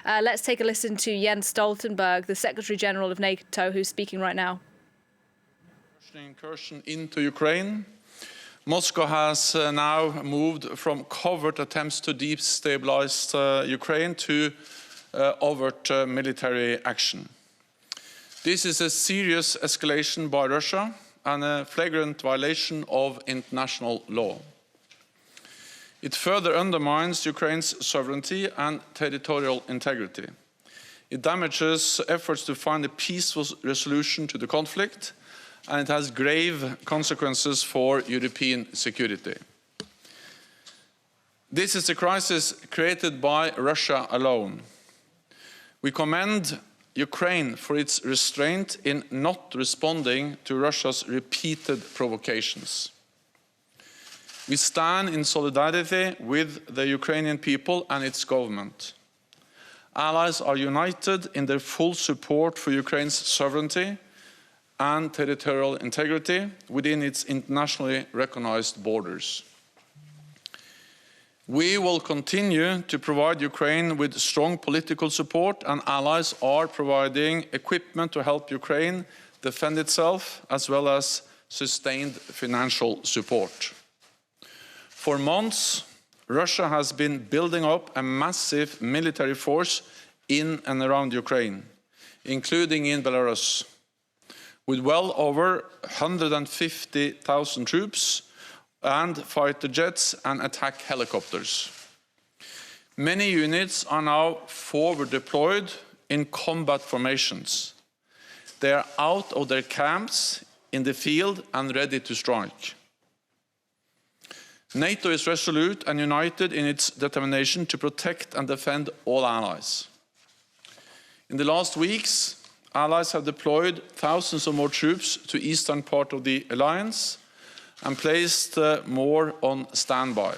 Let's take a listen to Jens Stoltenberg, the Secretary General of NATO, who's speaking right now. Russian incursion into Ukraine. Moscow has now moved from covert attempts to destabilize Ukraine to overt military action. This is a serious escalation by Russia and a flagrant violation of international law. It further undermines Ukraine's sovereignty and territorial integrity. It damages efforts to find a peaceful resolution to the conflict, and it has grave consequences for European security. This is a crisis created by Russia alone. We commend Ukraine for its restraint in not responding to Russia's repeated provocations. We stand in solidarity with the Ukrainian people and its government. Allies are united in their full support for Ukraine's sovereignty and territorial integrity within its internationally recognized borders. We will continue to provide Ukraine with strong political support, and allies are providing equipment to help Ukraine defend itself, as well as sustained financial support. For months, Russia has been building up a massive military force in and around Ukraine, including in Belarus, with well over 150,000 troops and fighter jets and attack helicopters. Many units are now forward deployed in combat formations. They are out of their camps in the field and ready to strike. NATO is resolute and united in its determination to protect and defend all allies. In the last weeks, allies have deployed thousands of more troops to the eastern part of the alliance and placed more on standby.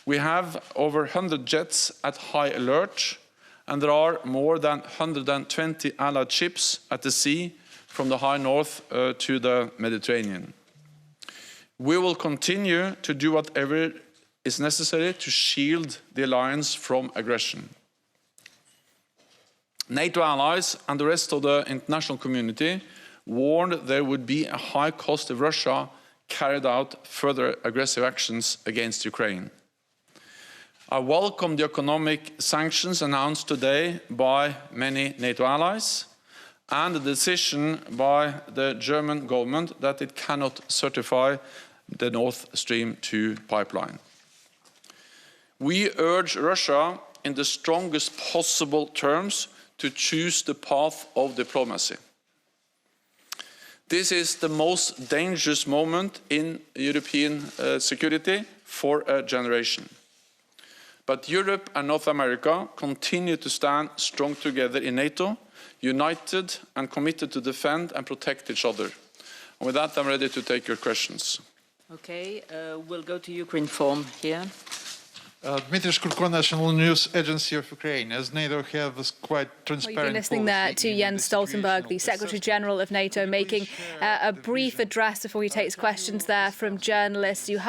We have over 100 jets at high alert, and there are more than 120 allied ships at the sea from the high north to the Mediterranean. We will continue to do whatever is necessary to shield the alliance from aggression. NATO allies and the rest of the international community warned there would be a high cost if Russia carried out further aggressive actions against Ukraine. I welcome the economic sanctions announced today by many NATO allies and the decision by the German government that it cannot certify the Nord Stream 2 pipeline. We urge Russia in the strongest possible terms to choose the path of diplomacy. This is the most dangerous moment in European security for a generation. But Europe and North America continue to stand strong together in NATO, united and committed to defend and protect each other. And with that, I'm ready to take your questions. Okay, we'll go to Ukraine form here. Dmitry Shkurko, National News Agency of Ukraine. As NATO has quite transparent. You've been listening there to Jens Stoltenberg, the Secretary General of NATO, making a brief address before he takes questions there from journalists.